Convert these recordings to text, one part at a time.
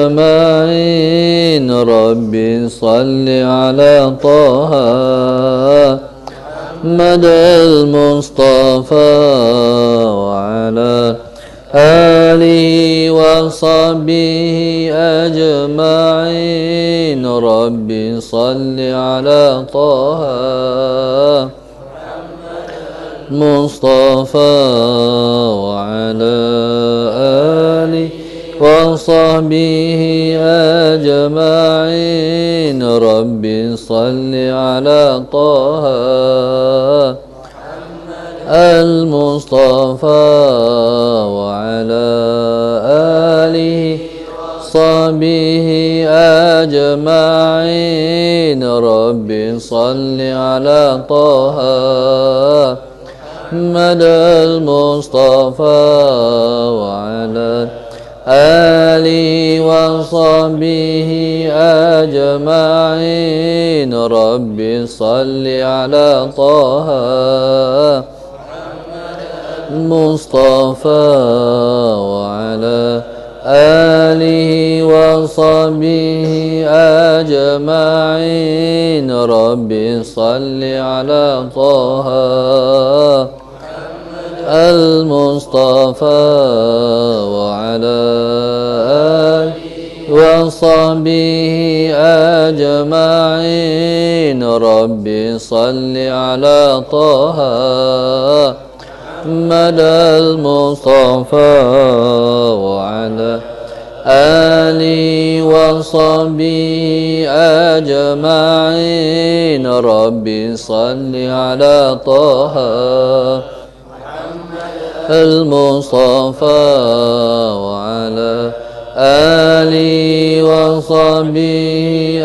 أجمعين ربي صل على طه محمد المصطفى وعلى آله وصحبه أجمعين ربي صل على طه مصطفى وعلى آله وصحبه أجمعين ربي صل على طه المصطفى وعلى آله وصحبه أجمعين ربي صل على طه محمد المصطفى وعلى آله وصحبه أجمعين ربي صل على طه المصطفى وعلى آله وصحبه أجمعين ربي صل على طه المصطفى وعلى آله وصحبه أجمعين ربي صل على طه محمد المصطفى وعلى آله وصحبه أجمعين ربي صل على طه المصطفى وعلى آله وصحبه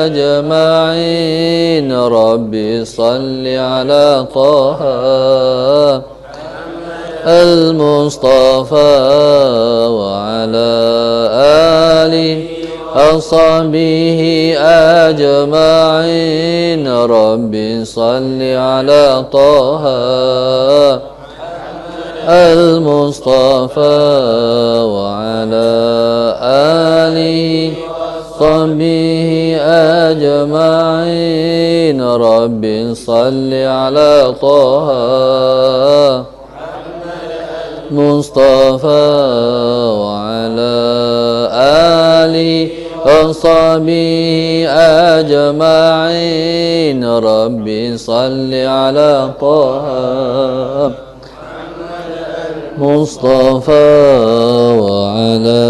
أجمعين ربي صل على طه المصطفى وعلى آله وصحبه أجمعين ربي صل على طه المصطفى وعلى آله وصحبه أجمعين ربي صل على طه مصطفى وعلى آله وصحبه أجمعين ربي صل على طه مصطفى وعلى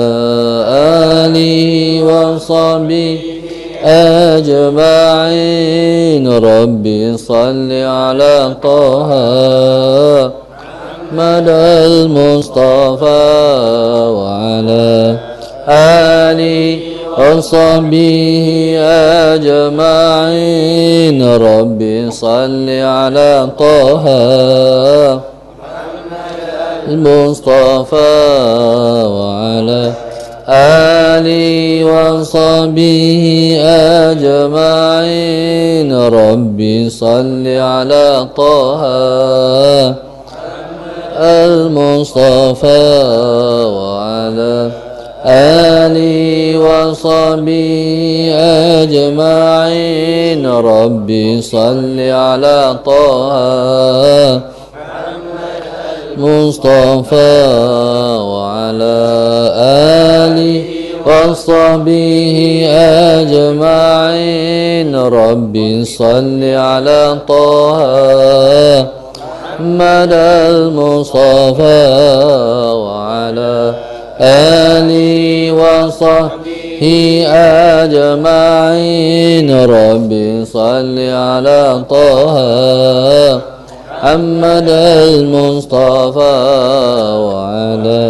آله وصحبه أجمعين ربي صل على طه محمد المصطفى وعلى آله وصحبه أجمعين ربي صل على طه المصطفى وعلى آله وصحبه أجمعين ربي صل على طه المصطفى وعلى آله وصحبه أجمعين ربي صل على طه مصطفى وعلى آله وصحبه أجمعين ربي صل على طه محمد المصطفى وعلى آله وصحبه أجمعين ربي صل على طه محمد المصطفى وعلى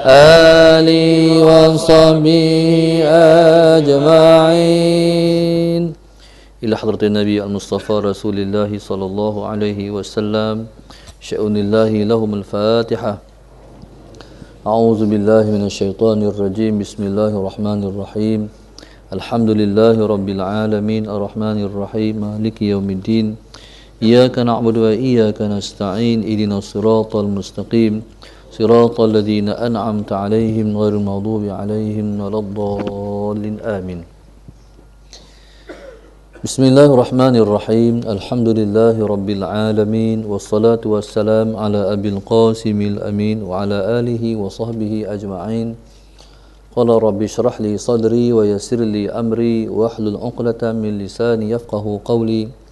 آله وصحبه أجمعين. إلى حضرة النبي المصطفى رسول الله صلى الله عليه وسلم شأن الله لهم الفاتحة. أعوذ بالله من الشيطان الرجيم. بسم الله الرحمن الرحيم. الحمد لله رب العالمين الرحمن الرحيم مالك يوم الدين. إياك نعبد وإياك نستعين اهدنا الصراط المستقيم صراط الذين أنعمت عليهم غير المغضوب عليهم ولا الضالين آمين. بسم الله الرحمن الرحيم. الحمد لله رب العالمين والصلاة والسلام على أبي القاسم الأمين وعلى آله وصحبه أجمعين. قال رب اشرح لي صدري ويسر لي أمري واحلل عقدة من لساني يفقه قولي.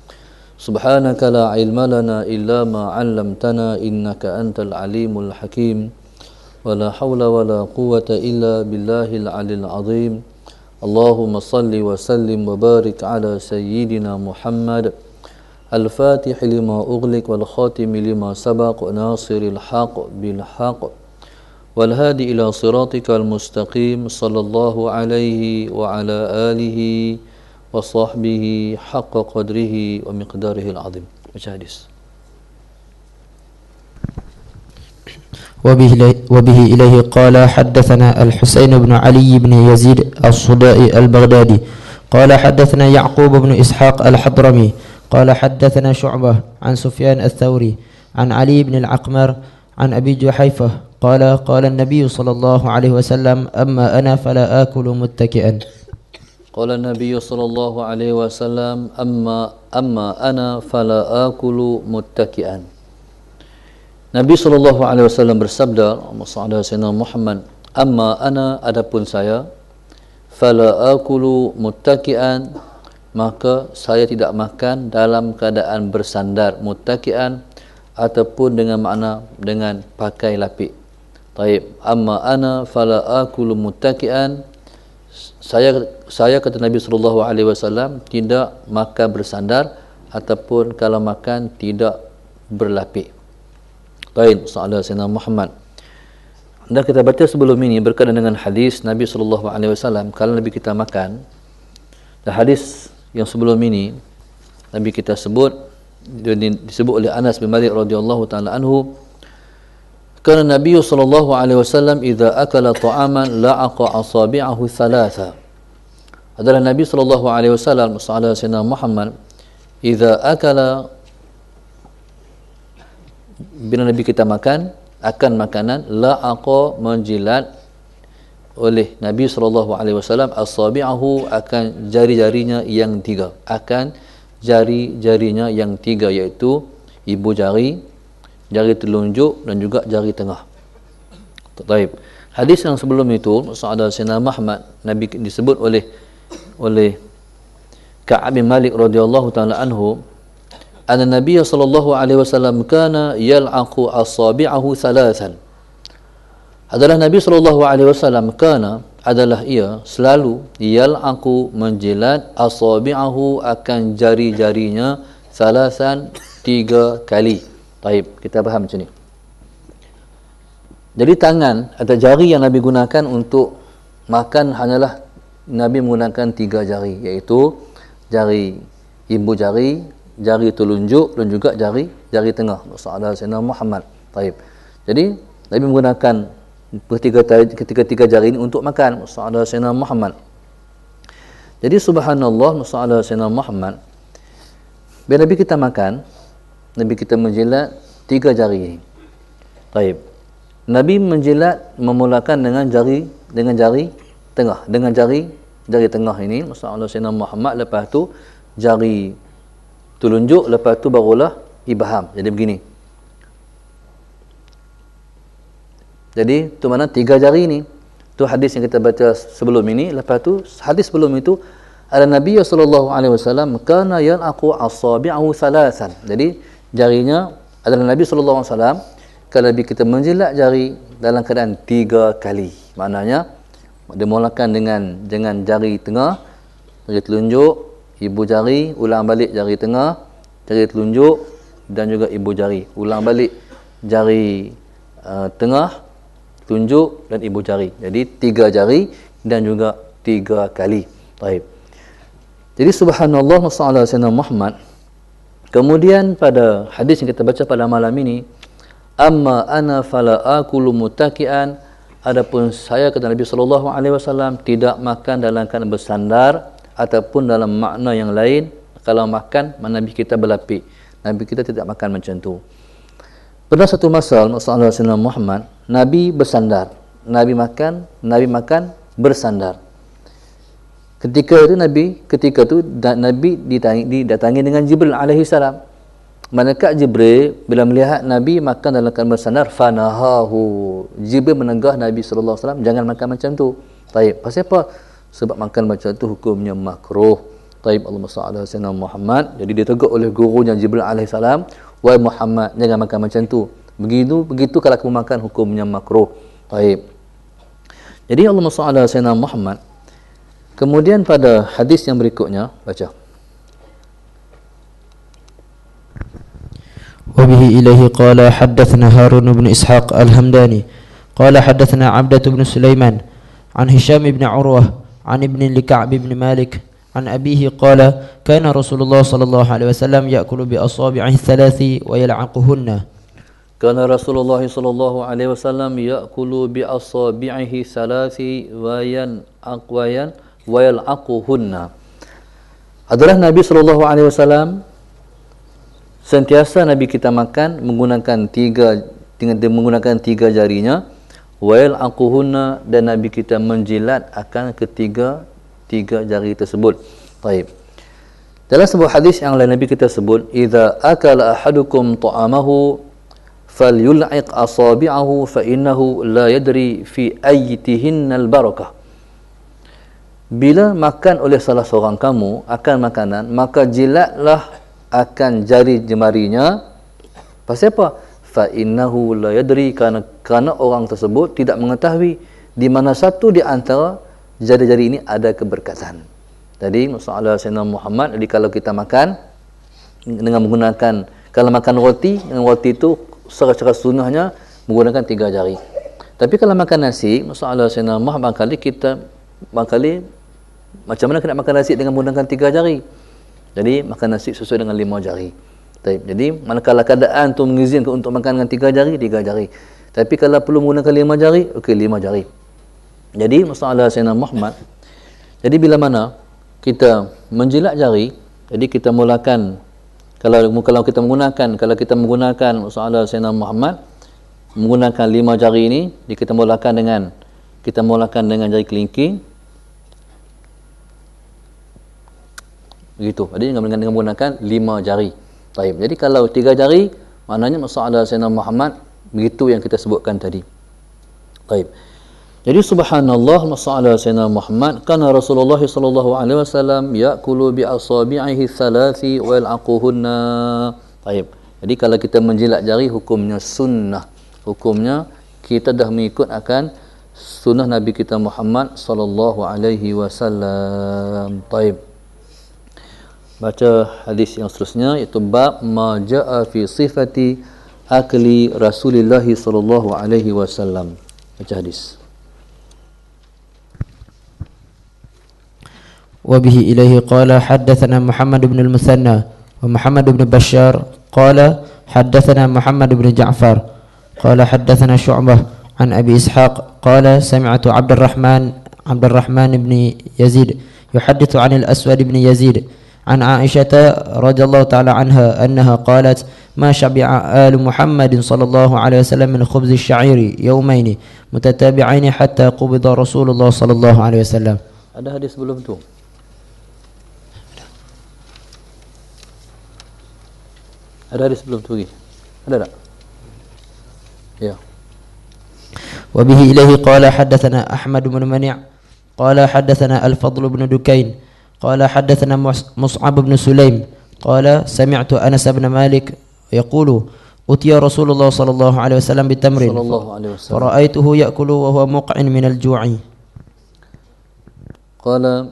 سبحانك لا علم لنا إلا ما علمتنا إنك أنت العليم الحكيم. ولا حول ولا قوة إلا بالله العلي العظيم. اللهم صل وسلم وبارك على سيدنا محمد الفاتح لما أغلق والخاتم لما سبق ناصر الحق بالحق والهادي إلى صراطك المستقيم صلى الله عليه وعلى آله وصحبه حق قدره ومقداره العظيم. Hadis. وبه إليه قال حدثنا الحسين بن علي بن يزيد الصدائي البغدادي قال حدثنا يعقوب بن إسحاق الحضرمي قال حدثنا شعبة عن سفيان الثوري عن علي بن العقمر عن أبي جحيفة قال النبي صلى الله عليه وسلم أما أنا فلا آكل متكئا. قال النبي صلى الله عليه وسلم أما أنا فلا آكل متكئا. Nabi SAW bersabda, Sayyidina Muhammad, amma ana, adapun saya, fala akulu muttaki'an, maka saya tidak makan dalam keadaan bersandar, muttaki'an ataupun dengan makna dengan pakai lapik. Taib, amma ana fala akulu muttaki'an, saya kata Nabi SAW tidak makan bersandar ataupun kalau makan tidak berlapik. Baik, Sayyidina Muhammad. Dan kita baca sebelum ini berkaitan dengan hadis Nabi SAW kalau Nabi kita makan. Dan hadis yang sebelum ini Nabi kita sebut disebut oleh Anas bin Malik radhiyallahu taala anhu, kana Nabi SAW idza akala ta'aman la'aqa asabi'ahu thalatha. Adalah Nabi SAW Sayyidina Muhammad idza akala, bila Nabi kita akan makanan, la'aqa, menjilat oleh Nabi SAW asabi'ahu, akan jari-jarinya yang tiga, iaitu ibu jari, jari telunjuk dan juga jari tengah. Baik. Hadis yang sebelum itu Sayyidina Muhammad, Nabi disebut oleh Ka'ab bin Malik radhiyallahu taala anhu, anna Nabi sallallahu alaihi wasallam kana yal'aqu asabi'ahu thalathan. Adalah Nabi sallallahu alaihi wasallam adalah ia selalu yal'aqu, menjilat, asabi'ahu, akan jari-jarinya, thalathan, 3 kali. Baik, kita faham macam ni. Jadi tangan atau jari yang Nabi gunakan untuk makan hanyalah Nabi menggunakan 3 jari, iaitu jari ibu jari, jari telunjuk dan juga jari tengah. Sayyidina Muhammad. Baik. Jadi Nabi menggunakan ketiga jari ini untuk makan. Sayyidina Muhammad. Jadi subhanallah, Sayyidina Muhammad, bila Nabi kita makan, Nabi kita menjilat 3 jari ini. Baik. Nabi menjilat memulakan dengan jari tengah, dengan jari tengah ini, Sayyidina Muhammad, lepas tu jari telunjuk, lepas tu barulah ibham. Jadi begini. Jadi tu mana 3 jari ni. Tu hadis yang kita baca sebelum ini. Lepas tu hadis sebelum itu ada Nabi sallallahu alaihi wasallam kana yanaqu asabi'ahu thalathan. Jadi jarinya adalah Nabi sallallahu alaihi wasallam kalau Nabi kita menjilat jari dalam keadaan 3 kali. Maknanya dimulakan dengan jari tengah, jari telunjuk, ibu jari, ulang balik jari tengah, jari telunjuk dan juga ibu jari, ulang balik jari tengah, telunjuk dan ibu jari. Jadi 3 jari dan juga 3 kali. Baik. Jadi subhanallah, Sayyidina Muhammad. Kemudian pada hadis yang kita baca pada malam ini, amma ana fala akulu muttaki'an, adapun saya, kata Nabi SAW, tidak makan dalam keadaan bersandar ataupun dalam makna yang lain. Kalau makan, Nabi kita berlapik. Nabi kita tidak makan macam tu. Pada satu masa Rasulullah Muhammad, Nabi bersandar. Nabi makan bersandar. Ketika itu Nabi didatangi dengan Jibril alaihi salam. Malaikat Jibril bila melihat Nabi makan dalam keadaan bersandar, fanahahu. Jibril menegah Nabi sallallahu alaihi wasallam jangan makan macam tu. Taib. Pasal apa? Sebab makan macam tu hukumnya makruh. Taib. Allahumma salli ala sayyidina Muhammad. Jadi ditegur oleh gurunya Jibril alaihi salam, wahai Muhammad, jangan makan macam tu. Begitu kalau kamu makan hukumnya makruh. Taib. Jadi Allahumma salli ala sayyidina Muhammad. Kemudian pada hadis yang berikutnya, baca. وبه إليه قال حدثنا هارون بن إسحاق الهمداني قال حدثنا عبدة بن سليمان عن هشام بن عروة عن ابن لكعب بن مالك عن أبيه قال كان رسول الله صلى الله عليه وسلم يأكل بأصابعه الثلاث ويلعقهن. كان رسول الله صلى الله عليه وسلم يأكل بأصابعه الثلاث ويلعقهن. Adalah Nabi sallallahu alaihi wasallam sentiasa Nabi kita makan menggunakan tiga jarinya, wail aquhunna, dan Nabi kita menjilat akan tiga jari tersebut. Baik. Dalam sebuah hadis yang lain Nabi kita sebut, idza akala ahadukum ta'amahu falyul'iq asabi'ahu fa innahu la yadri fi ayyitihinna al-barakah. Bila makan oleh salah seorang kamu akan makanan, maka jilatlah akan jari jemarinya. Pasal apa? Fa innahu la yadri, kerana orang tersebut tidak mengetahui di mana satu di antara jari-jari ini ada keberkatan. Jadi Rasulullah SAW Muhammad, jadi kalau kita makan dengan menggunakan, kalau makan roti itu secara sunnahnya menggunakan 3 jari. Tapi kalau makan nasi, Rasulullah SAW Muhammad barangkali macam mana kena makan nasi dengan menggunakan 3 jari? Jadi makan nasi sesuai dengan 5 jari. Jadi manakala keadaan tu mengizinkan untuk makan dengan 3 jari, 3 jari. Tapi kalau perlu menggunakan 5 jari, okey 5 jari. Jadi Rasulullah SAW Muhammad, jadi bila mana kita menjilat jari, jadi kita mulakan kalau kita menggunakan Rasulullah SAW Muhammad menggunakan 5 jari ini, kita mulakan dengan jari kelingking. Begitu. Jadi dengan menggunakan 5 jari. Baik. Jadi kalau 3 jari, maknanya Rasulullah SAW Muhammad, begitu yang kita sebutkan tadi. Baik. Jadi subhanallah, Rasulullah SAW Muhammad, kana Rasulullah sallallahu alaihi wasallam ya'kulu bi asabi'ihi thalathi wa yal'aquhunna. Baik. Jadi kalau kita menjilat jari, hukumnya sunnah. Hukumnya kita dah mengikut akan sunnah Nabi kita Muhammad sallallahu alaihi wasallam. Baik. Baca hadis yang seterusnya, iaitu bab ma jaa fi sifati akli Rasulullah sallallahu alaihi wasallam. Baca hadis. وبه إليه قال حدثنا محمد بن المثنى ومحمد بن بشار قال حدثنا محمد بن جعفر قال حدثنا شعبة عن أبي إسحاق قال سمعت عبد الرحمن بن يزيد يحدث عن الأسود بن يزيد عن عائشة رضي الله تعالى عنها أنها قالت ما شبع آل محمد صلى الله عليه وسلم من خبز الشعير يومين متتابعين حتى قبض رسول الله صلى الله عليه وسلم. Ada hadis sebelum tu? Ada hadis sebelum tu lagi? Ada tak? Ya. وبه إليه قال حدثنا أحمد بن منيع قال حدثنا الفضل بن دكين قال حدثنا مصعب بن سليم قال سمعت أنس بن مالك يقول أتي رسول الله صلى الله عليه وسلم بتمر فرأيته يأكل وهو مقع من الجوع. قال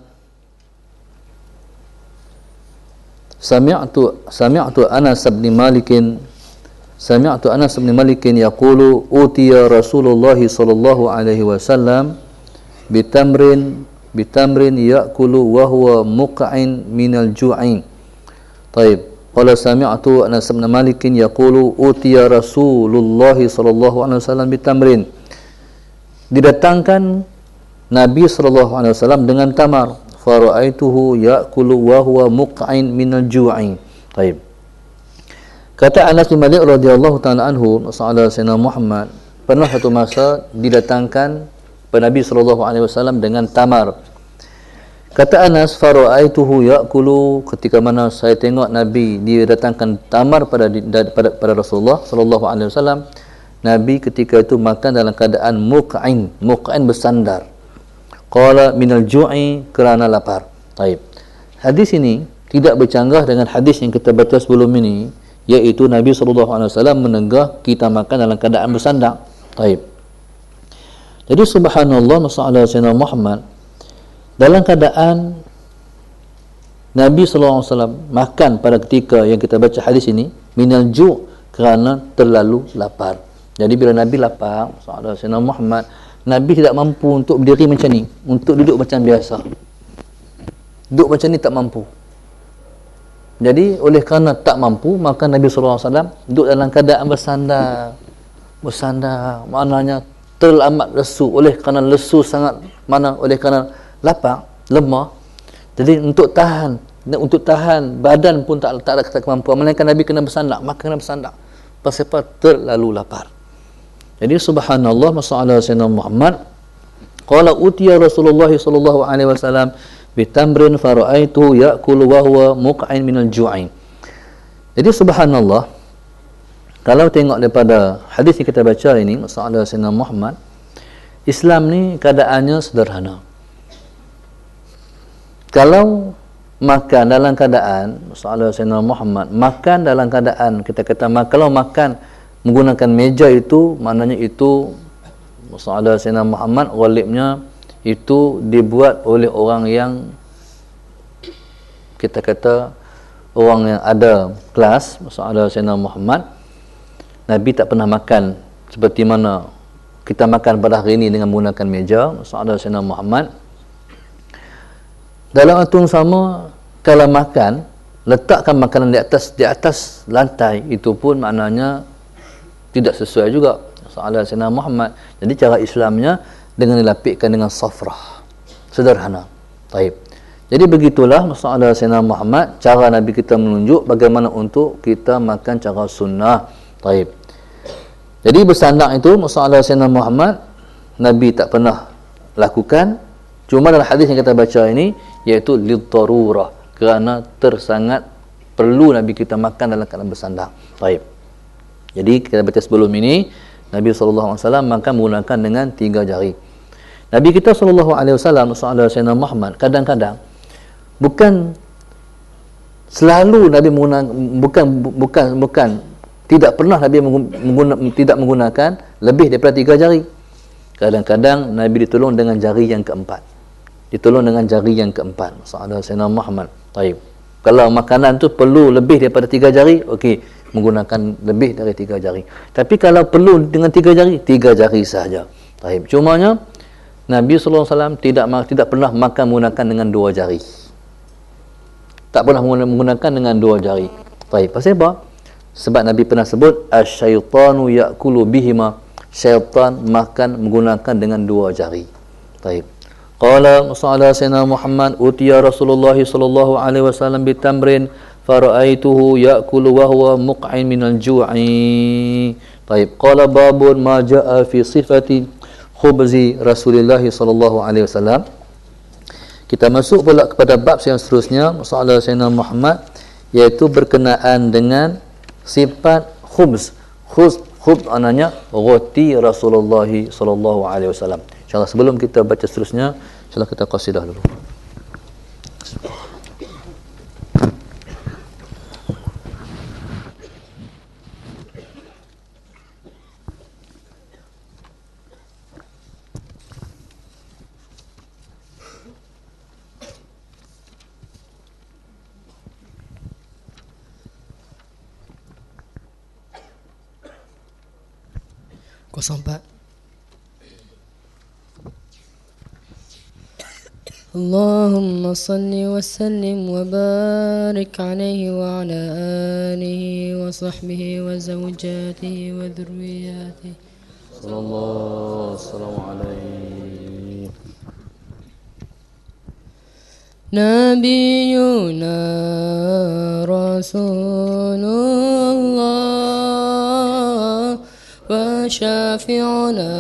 سمعت أنس بن مالك يقول أتي رسول الله صلى الله عليه وسلم بتمر يأكل وهو مقع من الجوع. طيب. قال سمعت أنس بن مالك يقول أتي رسول الله صلى الله عليه وسلم بتمر. Didatangkan Nabi sallallahu alaihi wasallam dengan tamar. Fara'aituhu ya'kulu wa huwa muq'in minal ju'i. Baik. Kata Anas bin Malik radhiyallahu taala anhu, sahabat Sayyidina Muhammad pernah satu masa didatangkan Nabi sallallahu alaihi wasallam dengan tamar. Kata Anas, faraaituhu ya'kulu, ketika mana saya tengok Nabi dia datangkan tamar pada Rasulullah sallallahu alaihi wasallam, Nabi ketika itu makan dalam keadaan muq'in bersandar. Qala minal ju'i, kerana lapar. Baik. Hadis ini tidak bercanggah dengan hadis yang kita baca sebelum ini, iaitu Nabi sallallahu alaihi wasallam menegah kita makan dalam keadaan bersandar. Baik. Jadi subhanallah, masalah Sayyidina Muhammad dalam keadaan Nabi sallallahu alaihi wasallam makan pada ketika yang kita baca hadis ini minal ju', kerana terlalu lapar. Jadi bila Nabi lapar, sahabat Sayyidina Muhammad, Nabi tidak mampu untuk berdiri macam ni, untuk duduk macam biasa. Duduk macam ni tak mampu. Jadi oleh kerana tak mampu, maka Nabi sallallahu alaihi wasallam duduk dalam keadaan bersandar. Bersandar maknanya teramat lesu, oleh kerana lesu sangat, oleh kerana lapar, lemah. Jadi untuk tahan badan pun tak ada kemampuan, melainkan Nabi kena bersandar, maka kena bersandar pasal terlalu lapar. Jadi subhanallah, masalah Sayyidina Muhammad qala utiya Rasulullah sallallahu alaihi wasallam bi tamrin faraitu ya'kulu wa huwa muq'in minal ju'in. Jadi subhanallah, kalau tengok daripada hadis yang kita baca ini, masalah Sayyidina Muhammad, Islam ni keadaannya sederhana. Kalau makan dalam keadaan, masalah Sayyidina Muhammad, makan dalam keadaan, kita kata kalau makan menggunakan meja itu, maknanya itu masalah Sayyidina Muhammad ghalibnya itu dibuat oleh orang yang kita kata orang yang ada kelas. Masalah Sayyidina Muhammad, Nabi tak pernah makan seperti mana kita makan pada hari ini dengan menggunakan meja. Masalah Sayyidina Muhammad dalam atung sama, kalau makan letakkan makanan di atas lantai, itu pun maknanya tidak sesuai juga soalan Sayyidina Muhammad. Jadi cara Islamnya dengan dilapikkan dengan safrah, sederhana. Baik. Jadi begitulah soalan Sayyidina Muhammad, cara Nabi kita menunjuk bagaimana untuk kita makan cara sunnah. Baik. Jadi bersandar itu soalan Sayyidina Muhammad Nabi tak pernah lakukan. Cuma dalam hadis yang kita baca ini, iaitu lidarurah, kerana tersangat perlu Nabi kita makan dalam keadaan bersandar. Baik. Jadi kita baca sebelum ini, Nabi SAW makan menggunakan dengan 3 jari. Nabi kita SAW, soalan Sayyidina Muhammad, kadang-kadang bukan selalu Nabi bukan tidak pernah Nabi tidak menggunakan lebih daripada 3 jari. Kadang-kadang Nabi ditolong dengan jari yang keempat. Soalan Sayyidina Muhammad. Baik. Kalau makanan tu perlu lebih daripada 3 jari, okey, menggunakan lebih dari 3 jari. Tapi kalau perlu dengan 3 jari, 3 jari sahaja. Baik. Cumanya Nabi SAW tidak pernah makan menggunakan dengan 2 jari. Tak pernah menggunakan dengan 2 jari. Baik. Pasal apa? Sebab Nabi pernah sebut asyaitanu ya'kulu bihima, syaitan makan menggunakan dengan 2 jari. Baik. Qala musalla Sayyidina Muhammad utiya Rasulullah sallallahu alaihi wasallam bitamrin faraaituhu ya'kulu wa huwa muq'in minal ju'i. Baik. Qala babun ma jaa'a fi sifati khubzi Rasulullah sallallahu alaihi wasallam. Kita masuk pula kepada bab yang seterusnya, musalla Sayyidina Muhammad, iaitu berkenaan dengan sifat khubz. Khubz maknanya roti Rasulullah sallallahu alaihi wasallam. InsyaAllah sebelum kita baca seterusnya, insyaAllah kita qasidah dulu. اللهم صل وسلم وبارك عليه وعلى آله وصحبه وزوجاته وذرياته صلى الله وسلم عليه. نبينا رسول الله وشافعنا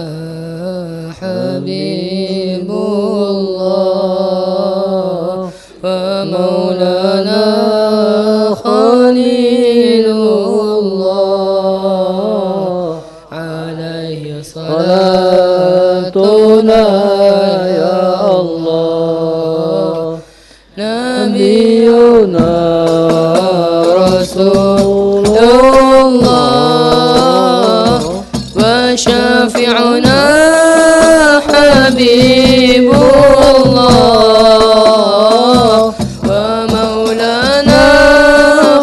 حبيب الله ومولانا خليل الله عليه صلاتنا يا الله نبينا رسول الله وشافعنا حبيب الله ومولانا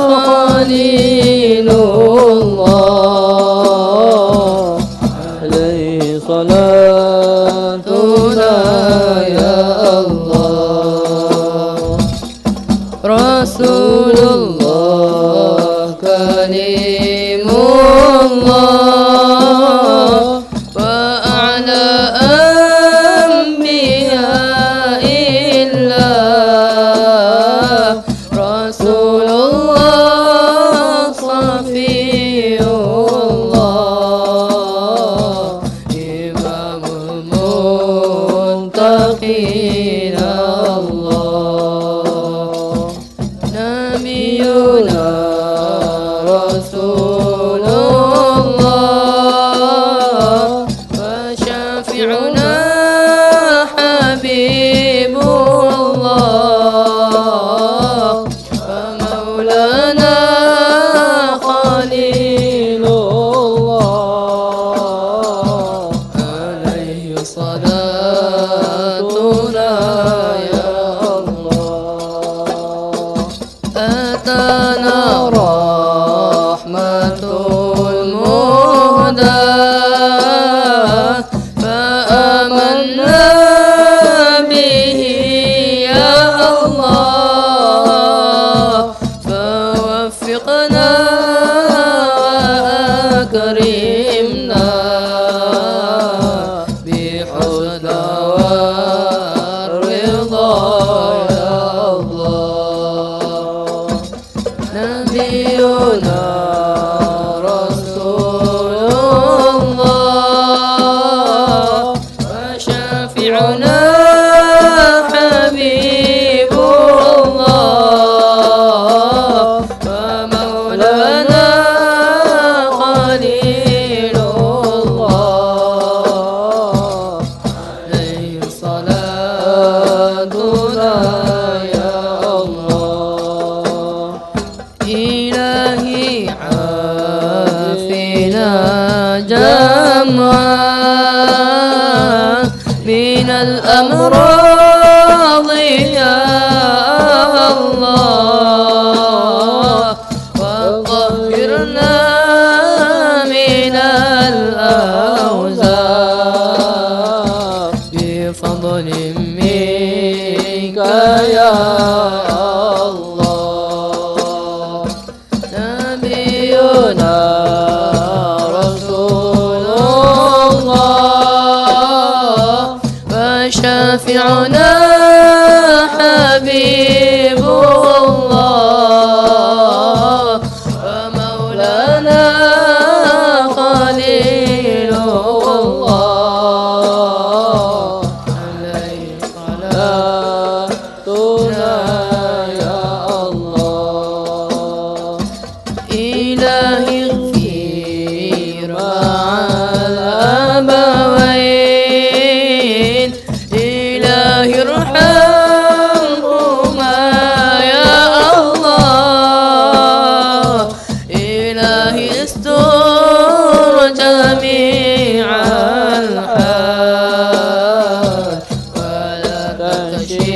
خليل الله عليه صلاتنا يا الله رسول الله كريم الله وأعلى أنبياء الله رسول الله صفي الله إمام المتقين الله نبينا رسول الله وشافعنا حبيب الله ومولانا خليل الله عليه صلاتنا يا الله أتانا رحمة المهدى فآمنا به يا الله فوفقنا وأكرمنا بحسنى والرضا يا الله نبينا رسول الله وشافعنا حبيب الله ومولانا خليل الله عليه صلاتنا يا الله إلهي عافنا جمعا من الأمراض يا الله وطهرنا من الأوزار بفضل منك يا الله نبينا رسول الله وشافعنا حبيب الله ومولانا خليل الله عليه صلاتنا يا الله إلهي اغفر مع الأبوين إلهي ارحمهما يا الله إلهي استر جميع الحال ولا تكشف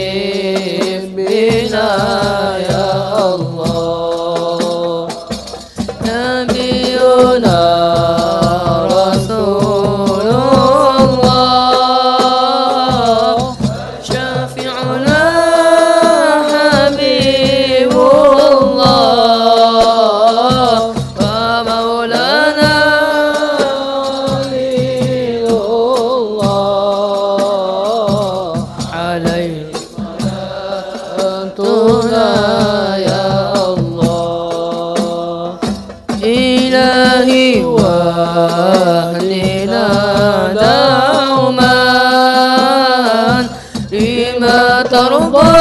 بما ترضى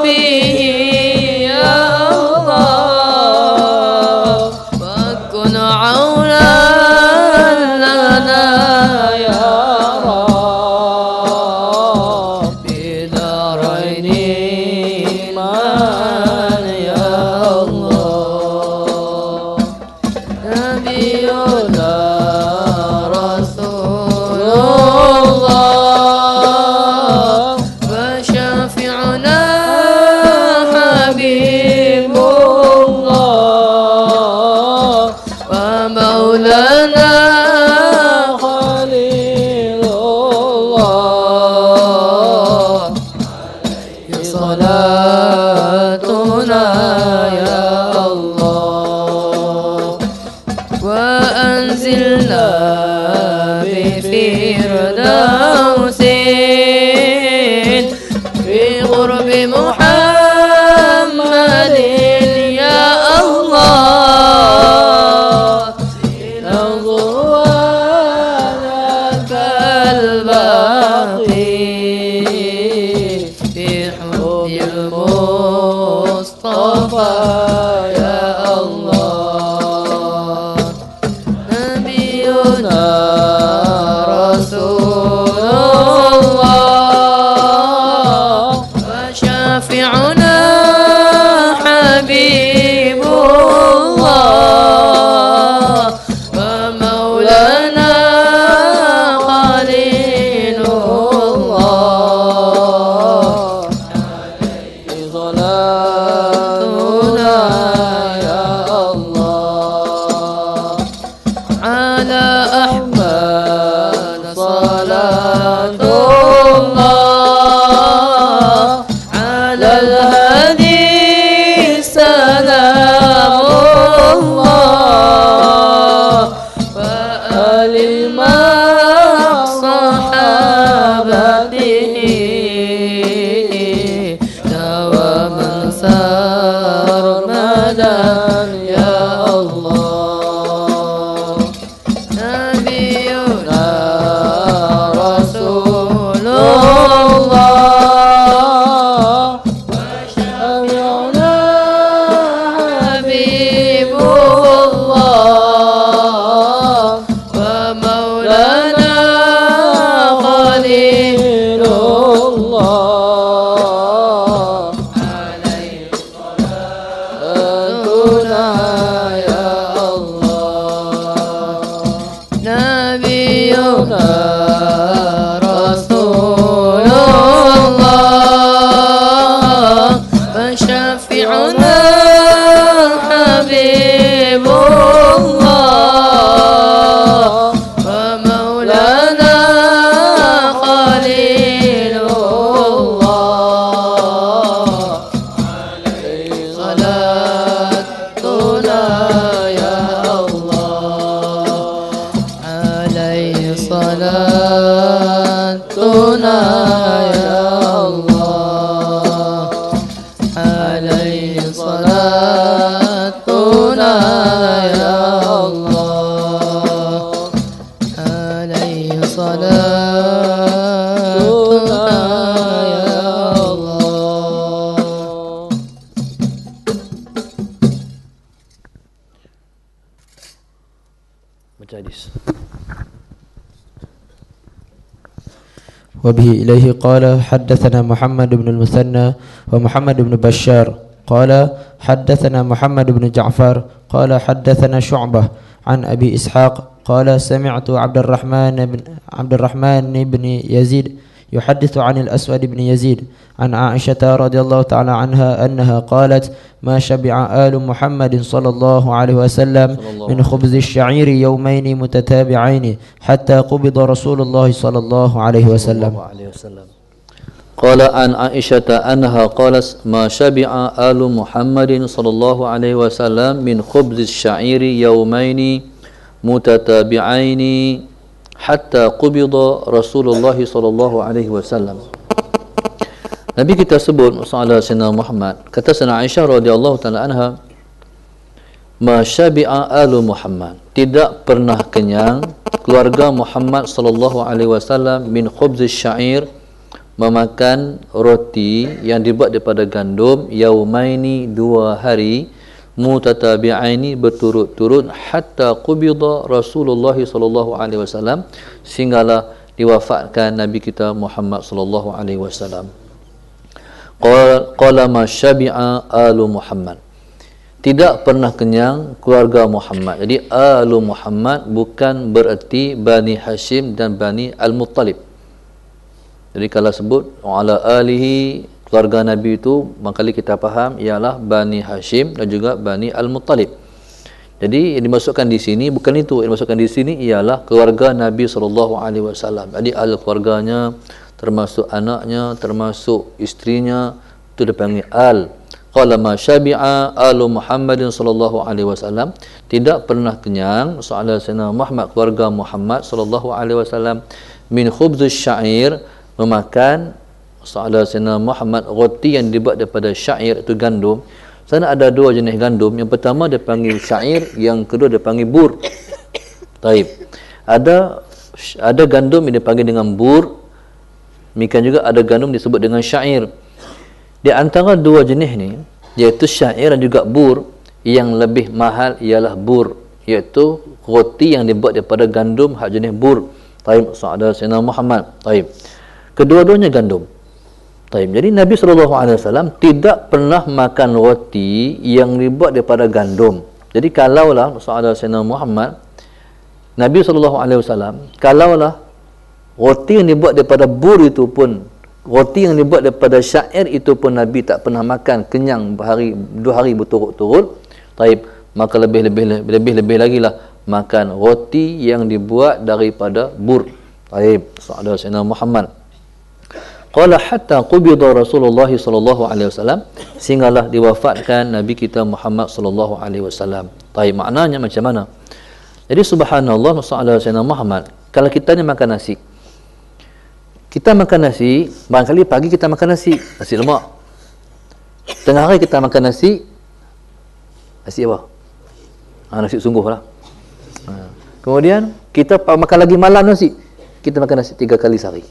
به يا الله فكن عونا لنا يا رب بدارين من يا الله نبينا رسول الله وشافعنا حبيب الله ومولانا خليل الله صلاتنا يا الله وأنزلنا بفردوس في قرب محمد يا الله ننظر لك الباقي في حب المصطفى يا الله نبينا رسول الله وشافعنا حبيب الله ومولانا خليل الله صلاتنا يا الله على أحمد صلاة الله على الهدي سلام الله وآل مع صحابته دواما سرمدا يا الله نبينا رسول الله وشفيعنا حبيب الله ومولانا خليل الله عليه صلاتنا يا الله نبينا رسول الله وشفيعنا حبيب الله ومولانا خليل الله عليه صلاتنا يا الله عليه صلاتنا يا الله عليه صلاتنا يا الله عليه صلاتنا يا الله Majlis. وبه إليه قال حدثنا محمد بن المثنى ومحمد بن بشار قال حدثنا محمد بن جعفر قال حدثنا شعبة عن أبي إسحاق قال سمعت عبد الرحمن بن يزيد يحدث عن الأسود بن يزيد عن عائشة رضي الله تعالى عنها أنها قالت ما شبع آل محمد صلى الله عليه وسلم من خبز الشعير يومين متتابعين حتى قبض رسول الله صلى الله عليه وسلم. قال عن عائشة أنها قالت ما شبع آل محمد صلى الله عليه وسلم من خبز الشعير يومين متتابعين حتى قبض رسول الله صلى الله عليه وسلم. Nabi kita sebut Sayyidina Sayyidina Muhammad, kata Sayyidina Aisyah radhiyallahu taala anha, ma syabi'a alu Muhammad, tidak pernah kenyang keluarga Muhammad sallallahu alaihi wasallam min khubz syair, memakan roti yang dibuat daripada gandum yaumaini 2 hari mutatabi'aini berturut-turut hatta qubida Rasulullah sallallahu alaihi wasallam sehinggalah diwafatkan Nabi kita Muhammad sallallahu alaihi wasallam. Qala ma syabi'a alu Muhammad. Tidak pernah kenyang keluarga Muhammad. Jadi alu Muhammad bukan bererti Bani Hashim dan Bani Al-Muttalib. Jadi kalau sebut ala alihi keluarga Nabi itu, maka kita faham ialah Bani Hashim dan juga Bani Al-Muttalib. Jadi yang dimasukkan di sini bukan itu. Yang dimasukkan di sini ialah keluarga Nabi SAW. Jadi ahli keluarganya, termasuk anaknya, termasuk istrinya, itu dipanggil al. Qala ma syabi'a alu Muhammadin sallallahu alaihi wasallam, tidak pernah kenyang soal Sayyidina Muhammad, keluarga Muhammad sallallahu alaihi wasallam, min khubzus syair, memakan soal Sayyidina Muhammad roti yang dibuat daripada syair, itu gandum. Sana ada 2 jenis gandum. Yang pertama dia panggil syair, yang kedua dia panggil bur. Taib. Ada gandum yang dipanggil dengan bur. Demikian juga ada gandum disebut dengan syair. Di antara 2 jenis ni, iaitu syair dan juga bur, yang lebih mahal ialah bur, iaitu roti yang dibuat daripada gandum hak jenis bur. Taib, ada Sayyidina Muhammad. Taib. Kedua-duanya gandum. Taib. Jadi Nabi SAW tidak pernah makan roti yang dibuat daripada gandum. Jadi kalaulah ada Sayyidina Muhammad, Nabi SAW, kalaulah roti yang dibuat daripada bur itu pun, roti yang dibuat daripada syair itu pun Nabi tak pernah makan kenyang 2 hari berturut-turut, taib, maka lebih lagi lah makan roti yang dibuat daripada bur. Taib, ada Sayyidina Muhammad. Qala hatta qubida Rasulullah sallallahu alaihi wasallam, sehinggalah diwafatkan Nabi kita Muhammad sallallahu alaihi wasallam. Taib, maknanya macam mana? Jadi subhanallah, sallallahu Sayyidina Muhammad, kalau kita ni makan nasi, kita makan nasi, barangkali pagi kita makan nasi lemak. Tengah hari kita makan nasi apa? Nasi sungguh lah. Kemudian kita makan lagi malam nasi. Kita makan nasi 3 kali sehari.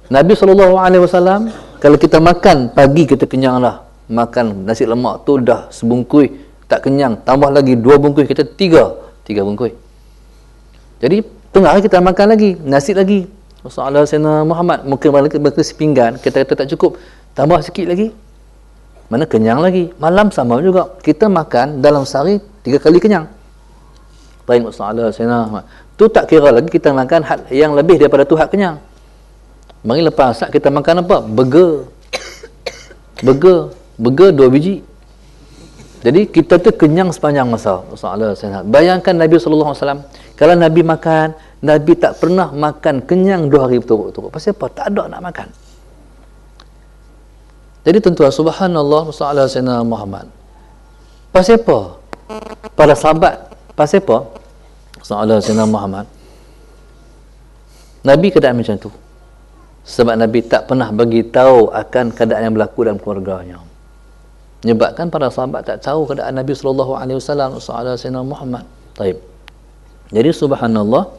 Nabi SAW, kalau kita makan pagi kita kenyang lah. Makan nasi lemak tu dah sebungkus, tak kenyang. Tambah lagi 2 bungkus, kita 3 bungkus. Jadi tengah hari kita makan lagi, nasi lagi. Rasulullah Sayyidina Muhammad mungkin berkata sepinggan, kita kata tak cukup, tambah sikit lagi, mana kenyang lagi. Malam sama juga, kita makan dalam sehari 3 kali kenyang. Baik, Rasulullah Sayyidina Muhammad tu tak kira lagi kita makan hak yang lebih daripada tu hak kenyang. Mari lepas asar kita makan apa? Burger 2 biji. Jadi kita tu kenyang sepanjang masa. Rasulullah Sayyidina, bayangkan Nabi SAW, kalau Nabi makan, Nabi tak pernah makan kenyang 2 hari berturut-turut. Pasal apa? Tak ada nak makan. Jadi tuan-tuan, subhanallah, Rasulullah Sayyidina Muhammad. Pasal apa? Para sahabat, pasal apa? Rasulullah Sayyidina Muhammad, Nabi keadaan macam tu. Sebab Nabi tak pernah bagi tahu akan keadaan yang berlaku dalam keluarganya. Menyebabkan para sahabat tak tahu keadaan Nabi SAW, Rasulullah Sayyidina Muhammad. Taib. Jadi subhanallah,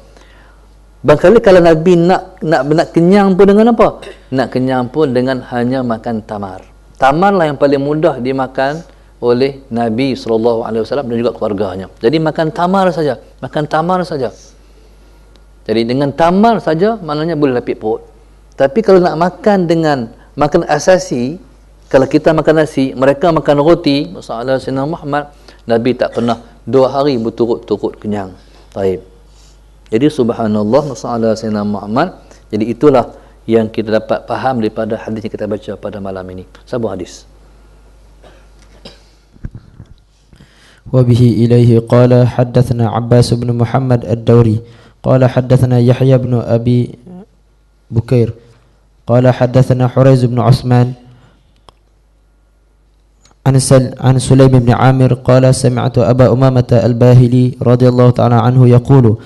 barangkali kalau Nabi nak kenyang pun dengan apa? Nak kenyang pun dengan hanya makan tamar. Tamar lah yang paling mudah dimakan oleh Nabi SAW dan juga keluarganya. Jadi makan tamar saja. Jadi dengan tamar saja maknanya boleh lapik perut. Tapi kalau nak makan dengan makan asasi, kalau kita makan nasi, mereka makan roti, Rasulullah Sayyidina Muhammad, Nabi tak pernah 2 hari berturut-turut kenyang. Taib. Jadi subhanallah, Rasulullah Sayyidina Muhammad. Jadi itulah yang kita dapat faham daripada hadis yang kita baca pada malam ini. Sebuah hadis. وبه إليه قال حدثنا عباس بن محمد الدوري قال حدثنا يحيى بن أبي بكير قال حدثنا حريز بن عثمان عن سليم بن عامر قال سمعت أبا أمامة الباهلي رضي الله تعالى عنه يقول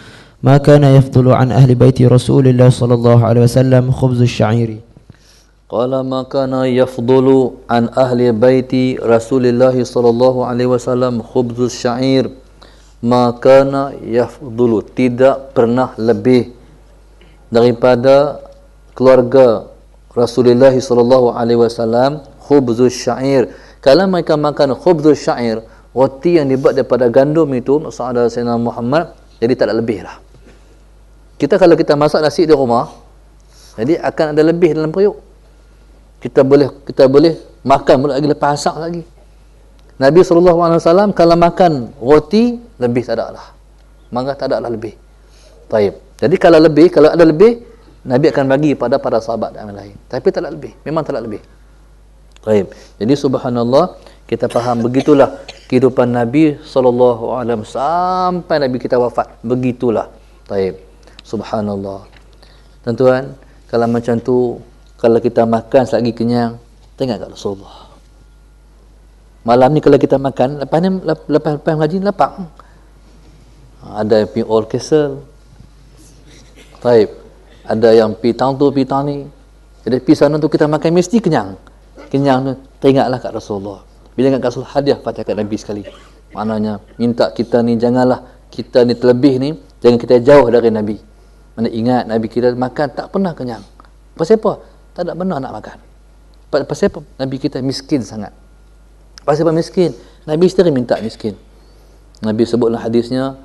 ما كان يفضل عن أهل بيت رسول الله صلى الله عليه وسلم خبز الشعير. قال ما كان يفضل عن أهل بيت رسول الله صلى الله عليه وسلم خبز الشعير. ما كان يفضل, tidak pernah lebih daripada keluarga Rasulullah sallallahu alaihi wasallam khubzus syair. Kalau mereka makan khubzus syair, roti yang dibuat daripada gandum itu, maksudnya Sayyidina Muhammad, jadi tak ada lebih lah. Kita kalau kita masak nasi di rumah, jadi akan ada lebih dalam periuk. Kita boleh makan pula lagi, lepas asap lagi. Nabi SAW kalau makan roti, lebih tak ada lah. Maka tak ada lah lebih. Taib. Jadi kalau ada lebih, Nabi akan bagi pada para sahabat yang lain. Tapi tak ada lebih. Memang tak ada lebih. Taib. Jadi subhanallah, kita faham begitulah kehidupan Nabi SAW sampai Nabi kita wafat. Begitulah. Taib. Subhanallah. Tuan-tuan, kalau macam tu, kalau kita makan selagi kenyang, tengok kat Rasulullah. Malam ni kalau kita makan, lepas ngaji lapang. Ada yang pergi Old Castle. Taib. Ada yang pergi tang tu, pergi tang ni. Jadi pergi sana tu kita makan mesti kenyang. Kenyang tu tengoklah kat Rasulullah. Bila ingat kat Rasul, hadiah Fatihah kat Nabi sekali. Maknanya minta kita ni janganlah kita ni terlebih ni, jangan kita jauh dari Nabi. Mana ingat Nabi kita makan tak pernah kenyang. Pasal apa? Tak ada benar nak makan. Pasal apa? Nabi kita miskin sangat. Pasal apa miskin? Nabi sendiri minta miskin. Nabi sebutlah hadisnya,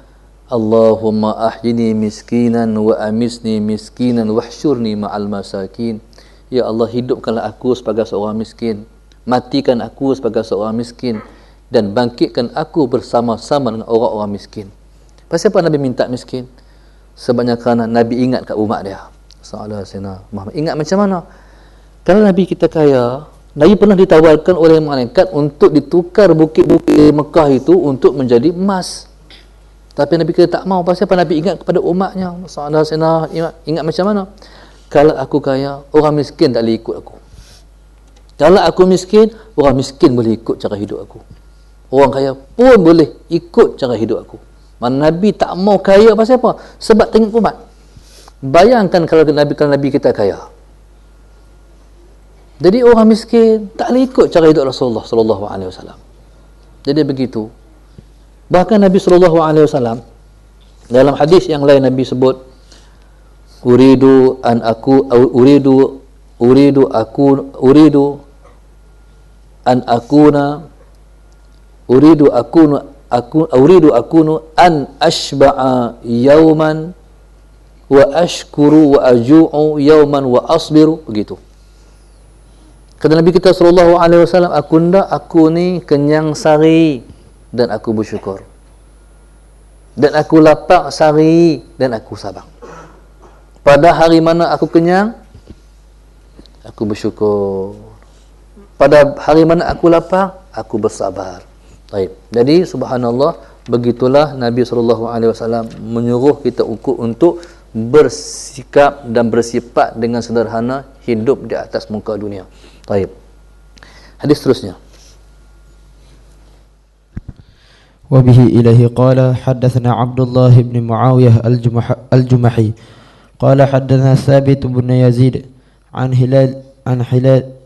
Allahumma ahyini miskinan wa amisni miskinan wahsyurni ma'al masakin. Ya Allah, hidupkanlah aku sebagai seorang miskin, matikan aku sebagai seorang miskin, dan bangkitkan aku bersama-sama dengan orang-orang miskin. Pasal apa Nabi minta miskin? Sebabnya kerana Nabi ingat kat umat dia. Sallallahu alaihi wasallam. Ingat macam mana? Kalau Nabi kita kaya, Nabi pernah ditawarkan oleh malaikat untuk ditukar bukit-bukit Mekah itu untuk menjadi emas. Tapi Nabi kita tak mau. Pasal apa? Nabi ingat kepada umatnya. Sallallahu alaihi wasallam. Ingat macam mana? Kalau aku kaya, orang miskin tak boleh ikut aku. Kalau aku miskin, orang miskin boleh ikut cara hidup aku. Orang kaya pun boleh ikut cara hidup aku. Mana Nabi tak mau kaya pasal apa? Sebab tengok umat. Bayangkan kalau Nabi kita kaya. Jadi orang miskin tak boleh ikut cara hidup Rasulullah sallallahu alaihi wasallam. Jadi begitu. Bahkan Nabi sallallahu alaihi wasallam dalam hadis yang lain Nabi sebut, uridu an akunu an ashba'a yauman wa ashkuru wa aju'u yauman wa asbiru. Begitu kata Nabi kita sallallahu alaihi wasallam, aku ni kenyang sehari dan aku bersyukur, dan aku lapar sehari dan aku sabar. Pada hari mana aku kenyang, aku bersyukur. Pada hari mana aku lapar, aku bersabar. Baik. Jadi subhanallah, begitulah Nabi SAW menyuruh kita untuk bersikap dan bersifat dengan sederhana, hidup di atas muka dunia. Baik. Hadis seterusnya. وبه إليه قال حدثنا عبد الله بن معاوية الجمحي قال حدثنا ثابت بن يزيد عن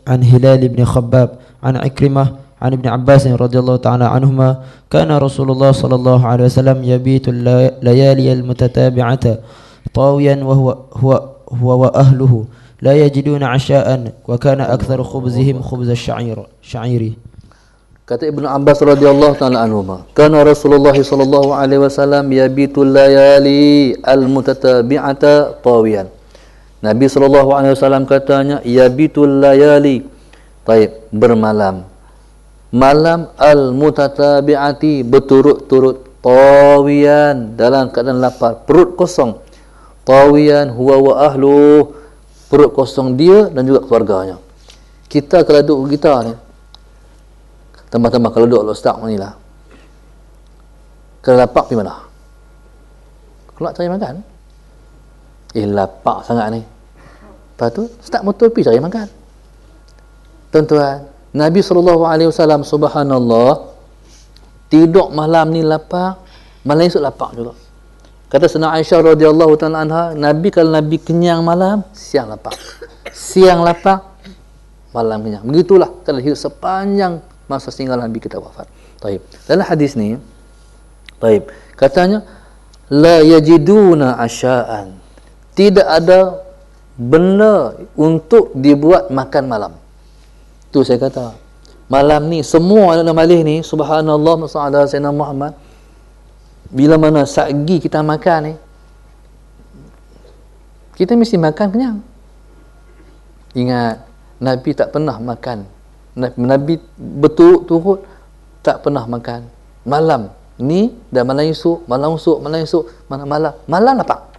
هلال بن خباب عن عكرمة عن ابن عباس رضي الله تعالى عنهما كان رسول الله صلى الله عليه وسلم يبيت الليالي المتتابعة طاويا هو وأهله لا يجدون عشاء وكان أكثر خبزهم خبز الشعير. Kata Ibnu Abbas radhiyallahu taala anhuma, kana Rasulullah sallallahu alaihi wasallam yabitul layali al-mutatabi'ata tawiyan. Nabi sallallahu alaihi wasallam katanya yabitul layali, taib, bermalam. Malam al-mutatabi'ati, berturut-turut, tawiyan, dalam keadaan lapar, perut kosong. Tawiyan huwa wa ahlu, perut kosong dia dan juga keluarganya. Kita kalau duduk kita ni, tambah-tambah kalau duduk Ustaz ni lah, kalau lapar pergi mana? Keluar cari makan. Lapar sangat ni. Lepas tu start motor pergi cari makan. Tuan-tuan, Nabi SAW subhanallah tidur malam ni lapar, malam esok lapar juga. Kata Sayyidina Aisyah radhiyallahu ta'ala anha, Nabi kalau Nabi kenyang malam, siang lapar. Siang lapar, malam kenyang. Begitulah kalau hidup sepanjang masa tinggal Nabi kita wafat. Taib. Dalam hadis ni, taib, katanya la yajiduna asya'an, tidak ada benda untuk dibuat makan malam. Tu saya kata, malam ni semua dalam malih ni, subhanallah, masallallahu sayyidina Muhammad, bila mana sagi kita makan ni, kita mesti makan kenyang. Ingat, Nabi tak pernah makan. Nabi berturut-turut tak pernah makan. Malam ni dan malam esok, malam malam lapar.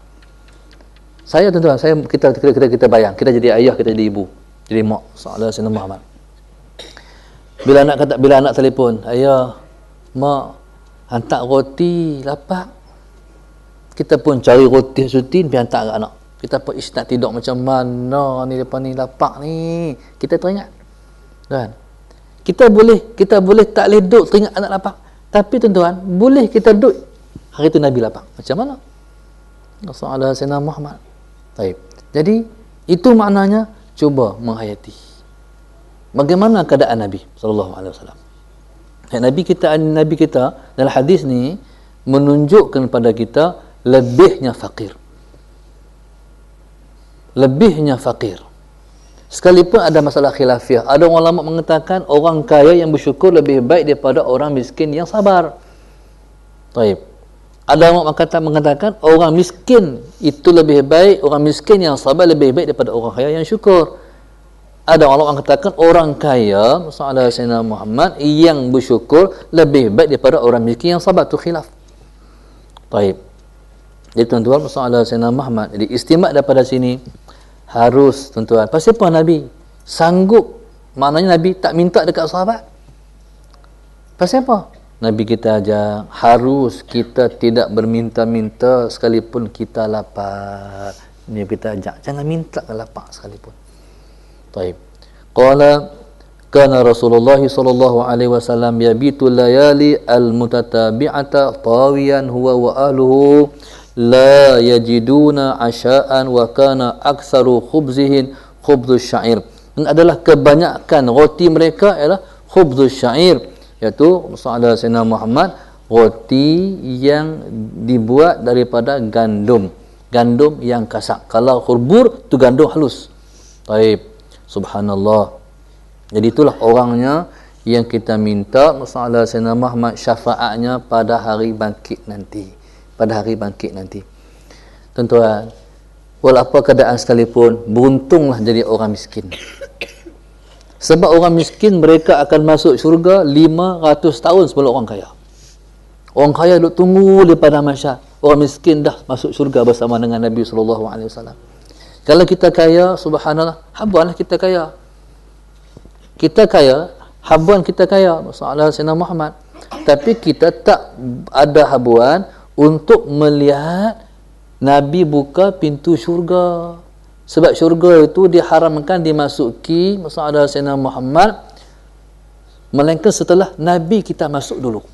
Saya tuan-tuan, kita bayang, kita jadi ayah, kita jadi ibu, jadi mak, sallallahu alaihi Muhammad. Bila anak telefon, ayah, mak, hantar roti, lapar. Kita pun cari roti sutin, pergi hantar ke anak. Kita pun nak tidur macam mana ni, depan ni lapar ni. Kita teringat. Kan? Kita boleh tak boleh duduk teringat anak lapar. Tapi tuan-tuan, boleh kita duduk hari tu Nabi lapar. Macam mana? Sallallahu alaihi Muhammad. Baik. Jadi itu maknanya cuba menghayati. Bagaimana keadaan Nabi sallallahu alaihi wasallam? Nabi kita dalam hadis ni menunjukkan kepada kita lebihnya fakir. Lebihnya fakir. Sekalipun ada masalah khilafiah, ada ulama mengatakan orang kaya yang bersyukur lebih baik daripada orang miskin yang sabar. Baik. Ada ulama mengatakan orang miskin itu lebih baik, orang miskin yang sabar lebih baik daripada orang kaya yang syukur. Ada ulama mengatakan orang kaya, sallallahu alaihi Muhammad, yang bersyukur lebih baik daripada orang miskin yang sabar. Tu khilaf. Baik. Jadi tuan-tuan, sallallahu alaihi Muhammad. Jadi istimak daripada sini harus tuan-tuan. Pasal apa Nabi sanggup? Maknanya Nabi tak minta dekat sahabat. Pasal apa? Nabi kita ajar harus kita tidak berminta-minta sekalipun kita lapar. Ini kita ajak, jangan minta lapar sekalipun. Baik. Qala kana Rasulullah sallallahu alaihi wasallam yabitu layali al-mutatabi'ata tawiyan huwa wa ahluhu la yajiduna asha'an wa kana aktsaru khubzihin khubzus syair. Dan adalah kebanyakan roti mereka ialah khubzus syair, iaitu sallallahu alaihi Muhammad, roti yang dibuat daripada gandum yang kasar. Kalau hurbur tu gandum halus. Baik. Subhanallah. Jadi itulah orangnya yang kita minta sallallahu alaihi Muhammad syafaatnya pada hari bangkit nanti. Pada hari bangkit nanti. Tuan-tuan, walaupun keadaan sekalipun, beruntunglah jadi orang miskin. Sebab orang miskin mereka akan masuk syurga 500 tahun sebelum orang kaya. Orang kaya duk tunggu di padang mahsyar. Orang miskin dah masuk syurga bersama dengan Nabi sallallahu alaihi wasallam. Kalau kita kaya, subhanallah, habuanlah kita kaya. Kita kaya, habuan kita kaya, sallallahu alaihi Muhammad. Tapi kita tak ada habuan untuk melihat Nabi buka pintu syurga. Sebab syurga itu diharamkan dimasuki sallallahu alaihi Muhammad melainkan setelah Nabi kita masuk dulu.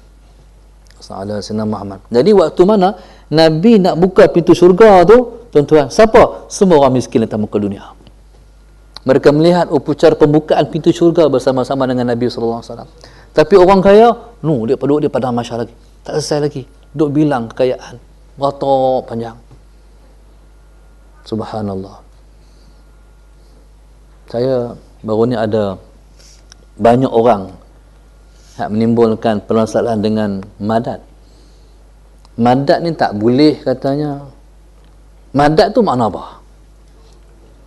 Sallallahu alaihi Muhammad. Jadi waktu mana Nabi nak buka pintu syurga tu, tuan-tuan, siapa? Semua orang miskin atas muka dunia. Mereka melihat upacara pembukaan pintu syurga bersama-sama dengan Nabi sallallahu alaihi wasallam. Tapi orang kaya, dia duduk di padang mahsyar lagi. Tak selesai lagi. Duk bilang kekayaan. Beratok panjang. Subhanallah. Saya baru ni ada banyak orang yang menimbulkan permasalahan dengan madat. Madat ni tak boleh katanya. Madat tu makna apa?